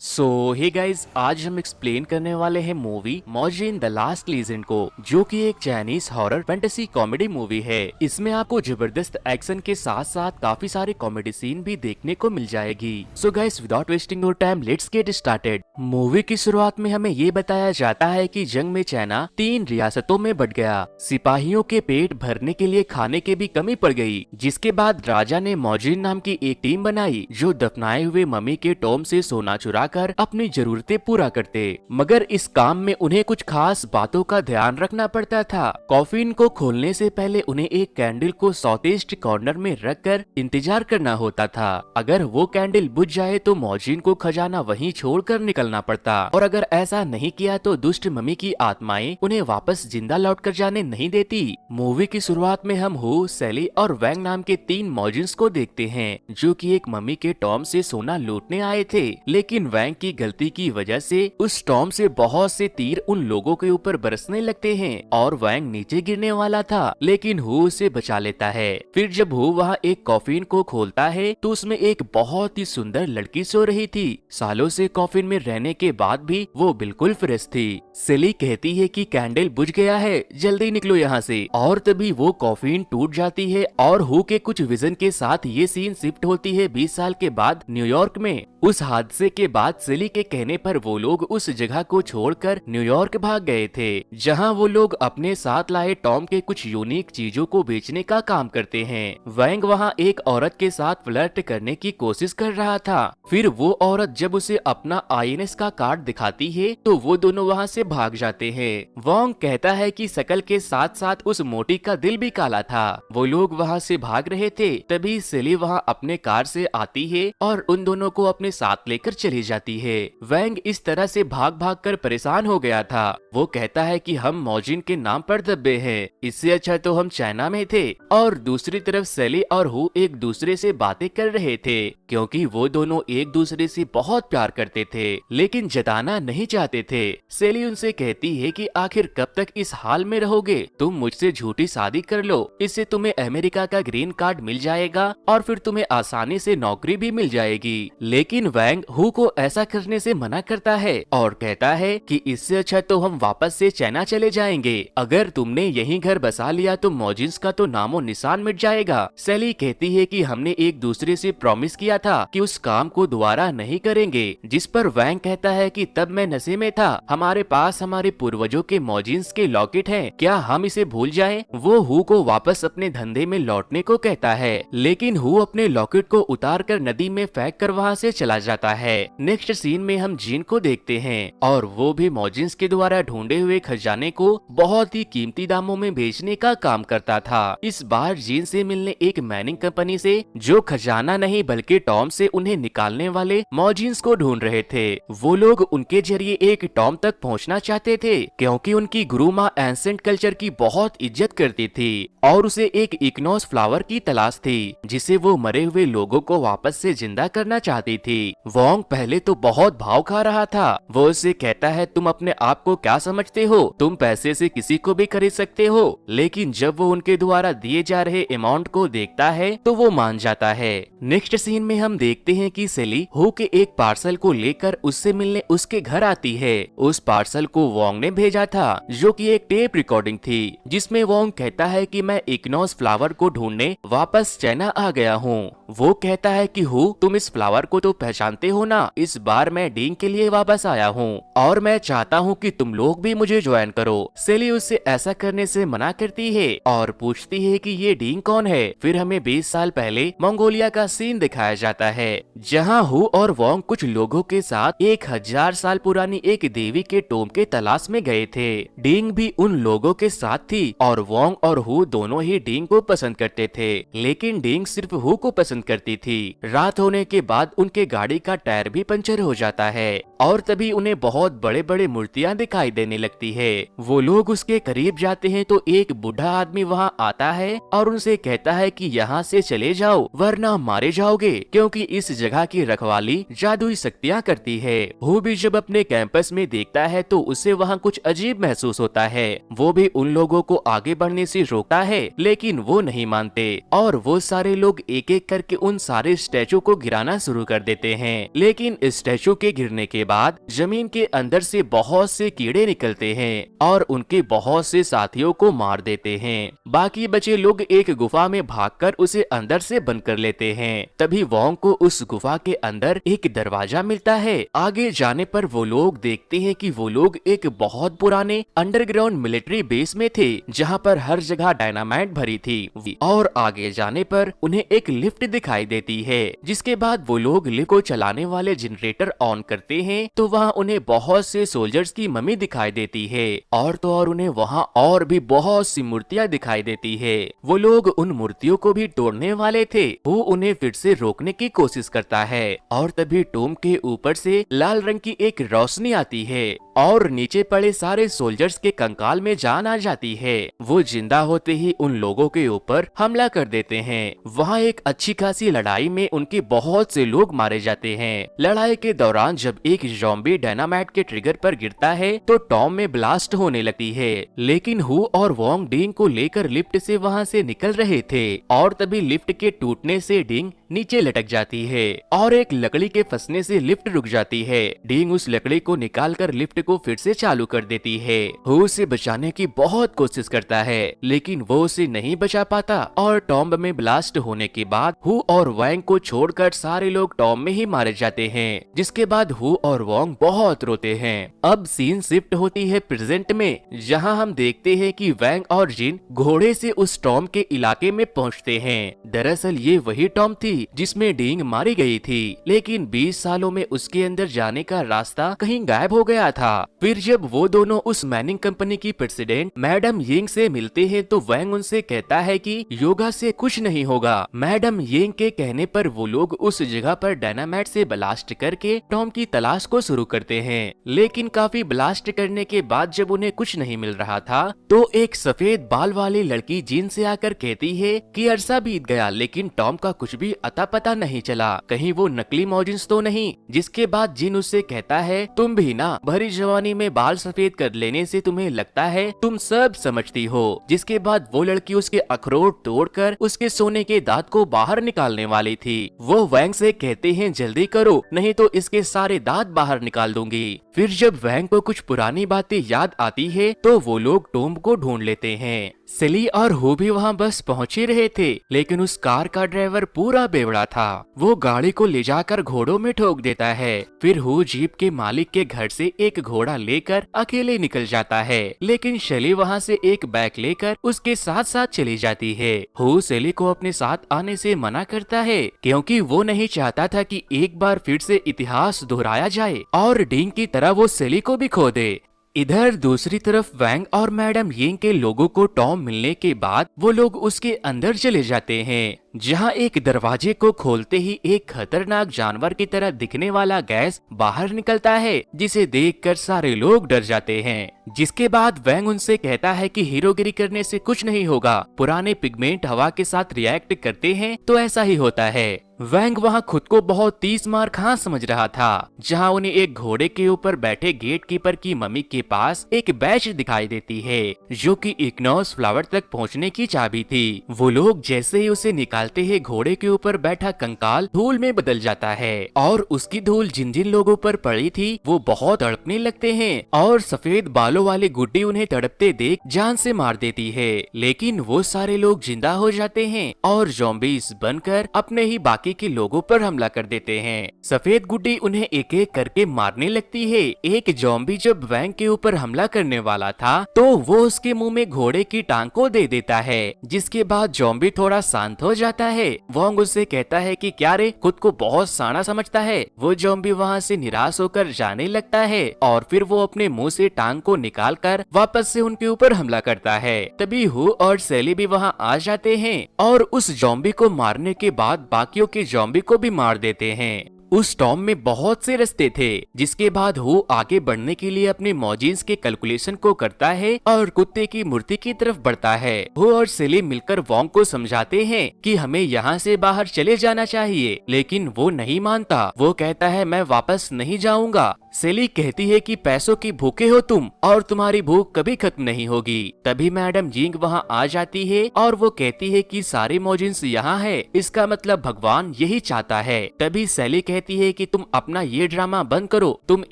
Hey guys, आज हम explain करने वाले हैं मूवी मॉर्जिन द लास्ट लीजेंड को, जो कि एक Chinese horror fantasy comedy movie है। इसमें आपको जबरदस्त एक्शन के साथ साथ काफी सारे कॉमेडी सीन भी देखने को मिल जाएगी। So guys, without wasting your time, let's get started. Movie की शुरुआत में हमें ये बताया जाता है कि जंग में चाइना 3 रियासतों में बट गया। सिपाहियों के पेट भरने के लिए खाने की भी कमी पड़ गई, जिसके बाद राजा ने मॉर्जिन नाम की एक टीम बनाई जो दफनाए हुए मम्मी के टॉम से सोना चुरा कर अपनी जरूरतें पूरा करते। मगर इस काम में उन्हें कुछ खास बातों का ध्यान रखना पड़ता था। कॉफिन को खोलने से पहले उन्हें एक कैंडल को साउथईस्ट कॉर्नर में रखकर इंतजार करना होता था। अगर वो कैंडल बुझ जाए तो मॉर्जिन को खजाना वहीं छोड़कर निकलना पड़ता, और अगर ऐसा नहीं किया तो दुष्ट मम्मी की आत्माएं उन्हें वापस जिंदा लौट कर जाने नहीं देती। मूवी की शुरुआत में हम हु, सैली और वैंग नाम के 3 मॉर्जिन्स को देखते हैं, जो कि एक मम्मी के टॉम से सोना लूटने आए थे। लेकिन वैंग की गलती की वजह से उस टॉम से बहुत से तीर उन लोगों के ऊपर बरसने लगते हैं और वैंग नीचे गिरने वाला था, लेकिन हु उसे बचा लेता है। फिर जब हु वहाँ एक कॉफिन को खोलता है तो उसमें एक बहुत ही सुंदर लड़की सो रही थी। सालों से कॉफिन में रहने के बाद भी वो बिल्कुल फ्रेश थी। सेली कहती है कि कैंडल बुझ गया है, जल्दी निकलो यहाँ से, और तभी वो कॉफिन टूट जाती है और हु के कुछ विजन के साथ ये सीन शिफ्ट होती है 20 साल के बाद न्यूयॉर्क में। उस हादसे के बाद सेली के कहने पर वो लोग उस जगह को छोड़कर न्यूयॉर्क भाग गए थे, जहां वो लोग अपने साथ लाए टॉम के कुछ यूनिक चीजों को बेचने का काम करते हैं। वैंग वहां एक औरत के साथ फ्लर्ट करने की कोशिश कर रहा था। फिर वो औरत जब उसे अपना आईएनएस का कार्ड दिखाती है तो वो दोनों वहां से भाग जाते हैं। वोंग कहता है कि शकल के साथ साथ उस मोटी का दिल भी काला था। वो लोग वहां से भाग रहे थे, तभी सेली वहां अपने कार से आती है और उन दोनों को अपने साथ लेकर चली जाती है। वैंग इस तरह से भाग भाग कर परेशान हो गया था। वो कहता है कि हम मॉर्जिन के नाम पर दबे हैं, इससे अच्छा तो हम चाइना में थे। और दूसरी तरफ सेली और हु एक दूसरे से बातें कर रहे थे, क्योंकि वो दोनों एक दूसरे से बहुत प्यार करते थे, लेकिन जताना नहीं चाहते थे। सेली उनसे कहती है कि आखिर कब तक इस हाल में रहोगे, तुम मुझसे झूठी शादी कर लो, इससे तुम्हें अमेरिका का ग्रीन कार्ड मिल जाएगा और फिर तुम्हें आसानी से नौकरी भी मिल जाएगी। लेकिन वैंग हु को ऐसा करने से मना करता है और कहता है कि इससे अच्छा तो हम वापस से चाइना चले जाएंगे। अगर तुमने यहीं घर बसा लिया तो मॉर्जिन्स का तो नामो निशान मिट जाएगा। सेली कहती है कि हमने एक दूसरे से प्रॉमिस किया था कि उस काम को दोबारा नहीं करेंगे, जिस पर वैंग कहता है कि तब मैं नशे में था, हमारे पास हमारे पूर्वजों के मॉर्जिन्स के लॉकेट हैं, क्या हम इसे भूल जाएं? वो हु को वापस अपने धंधे में लौटने को कहता है, लेकिन हु अपने लॉकेट को उतार कर नदी में फेंक कर वहाँ से चला जाता है। नेक्स्ट सीन में हम जीन को देखते हैं और वो भी मॉर्जिन्स के द्वारा ढूंढे हुए खजाने को बहुत ही कीमती दामों में बेचने का काम करता था। इस बार जीन से मिलने एक माइनिंग कंपनी से, जो खजाना नहीं बल्कि टॉम से उन्हें निकालने वाले मॉर्जिन्स को ढूंढ रहे थे। वो लोग उनके जरिए एक टॉम तक पहुंचना चाहते थे, क्योंकि उनकी गुरु माँ एंसेंट कल्चर की बहुत इज्जत करती थी और उसे एक इग्नोस फ्लावर की तलाश थी, जिसे वो मरे हुए लोगों को वापस से जिंदा करना चाहती थी। वोंग पहले तो बहुत भाव खा रहा था। वो उससे कहता है, तुम अपने आप को क्या समझते हो, तुम पैसे से किसी को भी खरीद सकते हो। लेकिन जब वो उनके द्वारा दिए जा रहे अमाउंट को देखता है तो वो मान जाता है। नेक्स्ट सीन में हम देखते हैं कि सेली हु के एक पार्सल को लेकर उससे मिलने उसके घर आती है। उस पार्सल को वोंग ने भेजा था, जो कि एक टेप रिकॉर्डिंग थी, जिसमें वोंग कहता है कि मैं इग्नोस फ्लावर को ढूंढने वापस चाइना आ गया हूँ। वो कहता है कि हु, तुम इस फ्लावर को तो पहचानते हो ना, इस बार मैं डींग के लिए वापस आया हूँ और मैं चाहता हूँ कि तुम लोग भी मुझे ज्वाइन करो। सेली उससे ऐसा करने से मना करती है और पूछती है कि ये डींग कौन है। फिर हमें 20 साल पहले मंगोलिया का सीन दिखाया जाता है, जहाँ हु और वोंग कुछ लोगों के साथ 1000 साल पुरानी एक देवी के टोम के तलाश में गए थे। डींग भी उन लोगों के साथ थी और वोंग और हु दोनों ही डींग को पसंद करते थे, लेकिन डींग सिर्फ हु को पसंद करती थी। रात होने के बाद उनके गाड़ी का टायर भी पंचर हो जाता है। और तभी उन्हें बहुत बड़े बड़े मूर्तियां दिखाई देने लगती है। वो लोग उसके करीब जाते हैं तो एक बूढ़ा आदमी वहां आता है और उनसे कहता है कि यहाँ से चले जाओ वरना मारे जाओगे, क्योंकि इस जगह की रखवाली जादुई शक्तियाँ करती है। वो भी जब अपने कैंपस में देखता है तो उसे वहाँ कुछ अजीब महसूस होता है। वो भी उन लोगों को आगे बढ़ने से रोकता है, लेकिन वो नहीं मानते और वो सारे लोग एक एक करके उन सारे स्टैचू को गिराना शुरू कर देते हैं। लेकिन स्टैचू के गिरने के बाद जमीन के अंदर से बहुत से कीड़े निकलते हैं और उनके बहुत से साथियों को मार देते हैं। बाकी बचे लोग एक गुफा में भागकर उसे अंदर से बंद कर लेते हैं। तभी वोंग को उस गुफा के अंदर एक दरवाजा मिलता है। आगे जाने पर वो लोग देखते हैं कि वो लोग एक बहुत पुराने अंडरग्राउंड मिलिट्री बेस में थे, जहाँ पर हर जगह डायनामाइट भरी थी। और आगे जाने पर उन्हें एक लिफ्ट दिखाई देती है, जिसके बाद वो लोग लिफ्ट को चलाने वाले जनरेटर ऑन करते हैं तो वहाँ उन्हें बहुत से सोल्जर्स की मम्मी दिखाई देती है। और तो और उन्हें वहाँ और भी बहुत सी मूर्तियाँ दिखाई देती है। वो लोग उन मूर्तियों को भी तोड़ने वाले थे। वो उन्हें फिर से रोकने की कोशिश करता है और तभी टोम के ऊपर से लाल रंग की एक रोशनी आती है और नीचे पड़े सारे सोल्जर्स के कंकाल में जान आ जाती है। वो जिंदा होते ही उन लोगों के ऊपर हमला कर देते हैं। वहाँ एक अच्छी खासी लड़ाई में उनके बहुत से लोग मारे जाते हैं। लड़ाई के दौरान जब एक ज़ॉम्बी डायनामाइट के ट्रिगर पर गिरता है तो टॉम में ब्लास्ट होने लगती है, लेकिन हु और वोंग डिंग को लेकर लिफ्ट से वहाँ से निकल रहे थे और तभी लिफ्ट के टूटने से डिंग नीचे लटक जाती है और एक लकड़ी के फंसने से लिफ्ट रुक जाती है। डिंग उस लकड़ी को निकालकर लिफ्ट को फिर से चालू कर देती है। हु उसे बचाने की बहुत कोशिश करता है, लेकिन वो उसे नहीं बचा पाता और टॉम्ब में ब्लास्ट होने के बाद हु और वैंग को छोड़कर सारे लोग टॉम्ब में ही मारे जाते हैं, जिसके बाद हु और वोंग बहुत रोते हैं। अब सीन शिफ्ट होती है प्रेजेंट में, जहाँ हम देखते हैं कि वैंग और जिन घोड़े से उस टॉम्ब के इलाके में पहुँचते हैं। दरअसल ये वही टॉम्ब थी जिसमें डिंग मारी गई थी, लेकिन 20 सालों में उसके अंदर जाने का रास्ता कहीं गायब हो गया था। फिर जब वो दोनों उस मैनिंग कंपनी की प्रेसिडेंट मैडम यिंग से मिलते हैं तो वैंग उनसे कहता है कि योगा से कुछ नहीं होगा। मैडम यिंग के कहने पर वो लोग उस जगह पर डायनामाइट से ब्लास्ट करके टॉम की तलाश को शुरू करते हैं, लेकिन काफी ब्लास्ट करने के बाद जब उन्हें कुछ नहीं मिल रहा था तो एक सफेद बाल वाली लड़की जिन से आकर कहती है कि अरसा बीत गया, लेकिन टॉम का कुछ भी अता पता नहीं चला, कहीं वो नकली मॉजिन्स तो नहीं। जिसके बाद जिन उससे कहता है तुम भी ना भरी जवानी में बाल सफेद कर लेने से तुम्हें लगता है तुम सब समझती हो। जिसके बाद वो लड़की उसके अखरोट तोड़कर उसके सोने के दांत को बाहर निकालने वाली थी। वो वैंग से कहते हैं जल्दी करो नहीं तो इसके सारे दांत बाहर निकाल दूंगी। फिर जब वैंग को कुछ पुरानी बातें याद आती है तो वो लोग टॉम को ढूंढ लेते हैं। सेली और हु भी वहाँ बस पहुँच ही रहे थे, लेकिन उस कार का ड्राइवर पूरा बेवड़ा था। वो गाड़ी को ले जाकर घोड़ों में ठोक देता है। फिर हु जीप के मालिक के घर से एक घोड़ा लेकर अकेले निकल जाता है, लेकिन शेली वहाँ से एक बैग लेकर उसके साथ साथ चली जाती है। हु सेली को अपने साथ आने से मना करता है, क्योंकि वो नहीं चाहता था कि एक बार फिर से इतिहास दोहराया जाए और डिंग की तरह वो सेली को भी खो दे। इधर दूसरी तरफ वैंग और मैडम यिंग के लोगों को टॉम मिलने के बाद वो लोग उसके अंदर चले जाते हैं, जहां एक दरवाजे को खोलते ही एक खतरनाक जानवर की तरह दिखने वाला गैस बाहर निकलता है, जिसे देखकर सारे लोग डर जाते हैं। जिसके बाद वैंग उनसे कहता है कि हीरोगिरी करने से कुछ नहीं होगा, पुराने पिगमेंट हवा के साथ रिएक्ट करते हैं तो ऐसा ही होता है। वैंग वहाँ खुद को बहुत 30 मार खां समझ रहा था, जहाँ उन्हें एक घोड़े के ऊपर बैठे गेट कीपर की मम्मी के पास एक बैच दिखाई देती है, जो कि इग्नोस फ्लावर तक पहुँचने की चाबी थी। वो लोग जैसे ही उसे निकालते हैं, घोड़े के ऊपर बैठा कंकाल धूल में बदल जाता है और उसकी धूल जिन जिन लोगों पर पड़ी थी वो बहुत तड़पने लगते हैं और सफेद बालों वाली गुड्डी उन्हें तड़पते देख जान से मार देती है। लेकिन वो सारे लोग जिंदा हो जाते हैं और ज़ॉम्बीज़ बनकर अपने ही बाकी के लोगों पर हमला कर देते हैं। सफेद गुड्डी उन्हें एक एक करके मारने लगती है। एक ज़ॉम्बी जब वैंग के ऊपर हमला करने वाला था तो वो उसके मुंह में घोड़े की टांग को दे देता है, जिसके बाद ज़ॉम्बी थोड़ा शांत हो जाता है। वोंग उससे कहता है कि क्या रे खुद को बहुत साना समझता है। वो ज़ॉम्बी वहाँ से निराश होकर जाने लगता है और फिर वो अपने मुंह से टांग को निकालकर वापस से उनके ऊपर हमला करता है। तभी हु और सेली भी वहाँ आ जाते हैं और उस ज़ॉम्बी को मारने के बाद बाकियों के ज़ॉम्बी को भी मार देते हैं। उस टॉम में बहुत से रास्ते थे, जिसके बाद हु आगे बढ़ने के लिए अपने मॉजिन्स के कैलकुलेशन को करता है और कुत्ते की मूर्ति की तरफ बढ़ता है। हु और सेली मिलकर वोंग को समझाते हैं कि हमें यहाँ से बाहर चले जाना चाहिए, लेकिन वो नहीं मानता। वो कहता है मैं वापस नहीं जाऊंगा। सेली कहती है कि पैसों की भूखे हो तुम और तुम्हारी भूख कभी खत्म नहीं होगी। तभी मैडम यिंग वहाँ आ जाती है और वो कहती है कि सारे मॉजिन्स यहाँ है, इसका मतलब भगवान यही चाहता है। तभी सेली कहती है कि तुम अपना ये ड्रामा बंद करो, तुम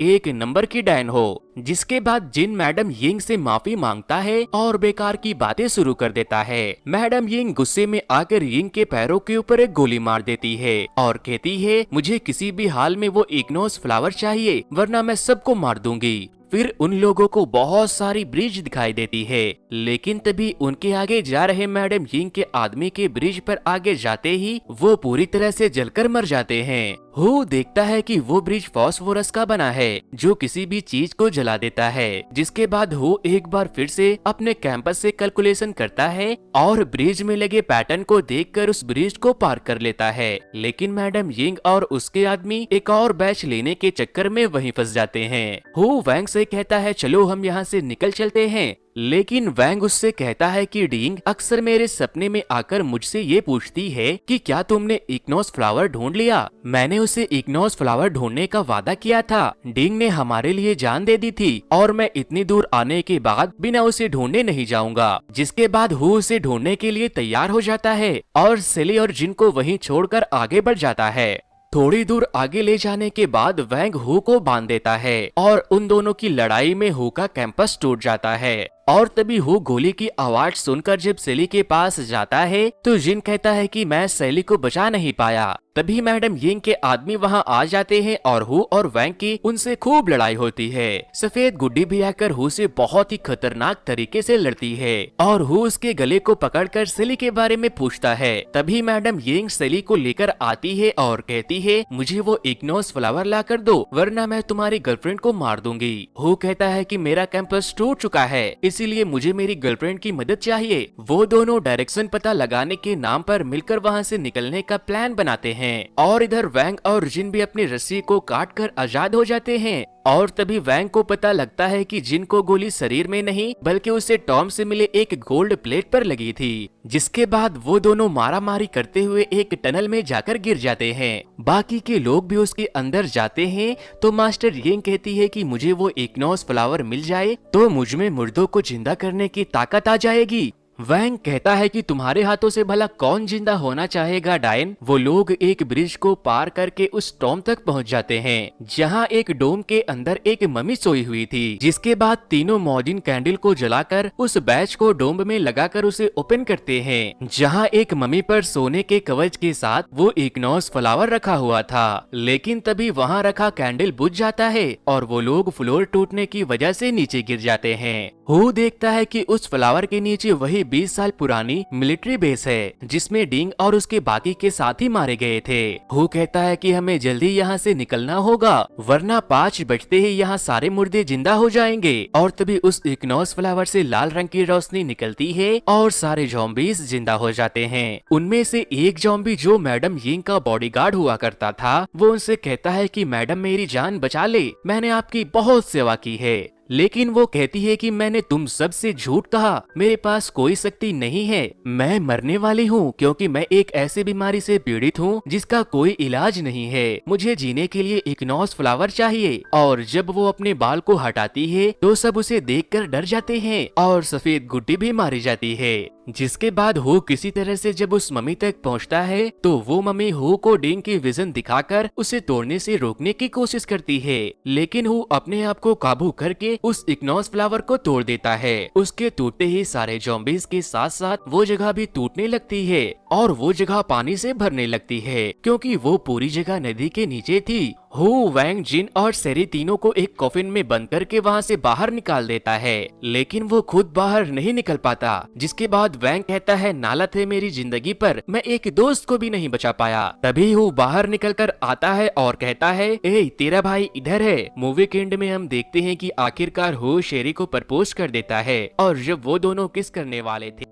एक नंबर की डैन हो। जिसके बाद जिन मैडम यिंग से माफी मांगता है और बेकार की बातें शुरू कर देता है। मैडम यिंग गुस्से में आकर यिंग के पैरों के ऊपर एक गोली मार देती है और कहती है मुझे किसी भी हाल में वो इग्नोस फ्लावर चाहिए, वरना मैं सबको मार दूंगी। फिर उन लोगों को बहुत सारी ब्रिज दिखाई देती है, लेकिन तभी उनके आगे जा रहे मैडम यिंग के आदमी के ब्रिज पर आगे जाते ही वो पूरी तरह से जलकर मर जाते हैं। हु देखता है कि वो ब्रिज फास्फोरस का बना है जो किसी भी चीज को जला देता है। जिसके बाद हु एक बार फिर से अपने कैंपस से कैलकुलेशन करता है और ब्रिज में लगे पैटर्न को देखकर उस ब्रिज को पार कर लेता है। लेकिन मैडम यिंग और उसके आदमी एक और बैच लेने के चक्कर में वहीं फंस जाते हैं। हु वैंग से कहता है चलो हम यहाँ से निकल चलते हैं, लेकिन वैंग उससे कहता है कि डिंग अक्सर मेरे सपने में आकर मुझसे ये पूछती है कि क्या तुमने इग्नोस फ्लावर ढूंढ लिया। मैंने उसे इग्नोस फ्लावर ढूंढने का वादा किया था, डिंग ने हमारे लिए जान दे दी थी और मैं इतनी दूर आने के बाद बिना उसे ढूंढने नहीं जाऊंगा। जिसके बाद हु उसे ढूंढने के लिए तैयार हो जाता है और सेली और जिन को वहीं छोड़कर आगे बढ़ जाता है। थोड़ी दूर आगे ले जाने के बाद वैंग हु को बांध देता है और उन दोनों की लड़ाई में हु का कैंपस टूट जाता है। और तभी हु गोली की आवाज सुनकर जब सेली के पास जाता है तो जिन कहता है कि मैं सेली को बचा नहीं पाया। तभी मैडम यिंग के आदमी वहां आ जाते हैं और हु और वैंग की उनसे खूब लड़ाई होती है। सफेद गुड्डी भी आकर हु से बहुत ही खतरनाक तरीके से लड़ती है और हु उसके गले को पकड़कर सेली के बारे में पूछता है। तभी मैडम यिंग सेली को लेकर आती है और कहती है मुझे वो इग्नोस फ्लावर ला कर दो, वरना मैं तुम्हारी गर्लफ्रेंड को मार दूंगी। हु कहता है कि मेरा कैंपस टूट चुका है, इसीलिए मुझे मेरी गर्लफ्रेंड की मदद चाहिए। वो दोनों डायरेक्शन पता लगाने के नाम पर मिलकर वहाँ से निकलने का प्लान बनाते हैं और इधर वैंग और जिन भी अपनी रस्सी को काटकर आजाद हो जाते हैं। और तभी वैंग को पता लगता है कि जिन को गोली शरीर में नहीं बल्कि उसे टॉम से मिले एक गोल्ड प्लेट पर लगी थी। जिसके बाद वो दोनों मारामारी करते हुए एक टनल में जाकर गिर जाते हैं। बाकी के लोग भी उसके अंदर जाते हैं तो मास्टर यिंग कहती है कि मुझे वो इग्नोस फ्लावर मिल जाए तो मुझ में मुर्दों को जिंदा करने की ताकत आ जाएगी। वैंग कहता है कि तुम्हारे हाथों से भला कौन जिंदा होना चाहेगा डायन। वो लोग एक ब्रिज को पार करके उस टॉम तक पहुंच जाते हैं जहां एक डोम के अंदर एक मम्मी सोई हुई थी। जिसके बाद तीनों मॉजिन कैंडल को जलाकर उस बैच को डोम में लगाकर उसे ओपन करते हैं जहां एक मम्मी पर सोने के कवच के साथ वो इग्नोस फ्लावर रखा हुआ था। लेकिन तभी वहां रखा कैंडल बुझ जाता है और वो लोग फ्लोर टूटने की वजह से नीचे गिर जाते हैं। हु देखता है कि उस फ्लावर के नीचे वही 20 साल पुरानी मिलिट्री बेस है जिसमें डिंग और उसके बाकी के साथी मारे गए थे। हु कहता है कि हमें जल्दी यहाँ से निकलना होगा, वरना 5 बजते ही यहाँ सारे मुर्दे जिंदा हो जाएंगे। और तभी उस इग्नोस फ्लावर से लाल रंग की रोशनी निकलती है और सारे ज़ॉम्बीज जिंदा हो जाते हैं। उनमें से एक ज़ॉम्बी जो मैडम यिंग का बॉडीगार्ड हुआ करता था वो उनसे कहता है कि मैडम मेरी जान बचा ले, मैंने आपकी बहुत सेवा की है। लेकिन वो कहती है कि मैंने तुम सब से झूठ कहा, मेरे पास कोई शक्ति नहीं है, मैं मरने वाली हूँ क्योंकि मैं एक ऐसी बीमारी से पीड़ित हूँ जिसका कोई इलाज नहीं है। मुझे जीने के लिए इग्नोस फ्लावर चाहिए। और जब वो अपने बाल को हटाती है तो सब उसे देखकर डर जाते हैं और सफेद गुड्डी भी मारी जाती है। जिसके बाद हु किसी तरह से जब उस मम्मी तक पहुंचता है तो वो मम्मी हु को डिंग की विजन दिखाकर उसे तोड़ने से रोकने की कोशिश करती है। लेकिन हु अपने आप को काबू करके उस इग्नोस फ्लावर को तोड़ देता है। उसके टूटते ही सारे ज़ॉम्बीज के साथ साथ वो जगह भी टूटने लगती है और वो जगह पानी से भरने लगती है क्योंकि वो पूरी जगह नदी के नीचे थी। हु वैंग जिन और सेरी तीनों को एक कॉफिन में बंद करके वहाँ से बाहर निकाल देता है, लेकिन वो खुद बाहर नहीं निकल पाता। जिसके बाद वैंग कहता है नालत है मेरी जिंदगी पर, मैं एक दोस्त को भी नहीं बचा पाया। तभी हु बाहर निकलकर आता है और कहता है ए तेरा भाई इधर है। मूवी के एंड में हम देखते हैं कि आखिरकार हु शेरी को प्रपोज कर देता है और जब वो दोनों किस करने वाले थे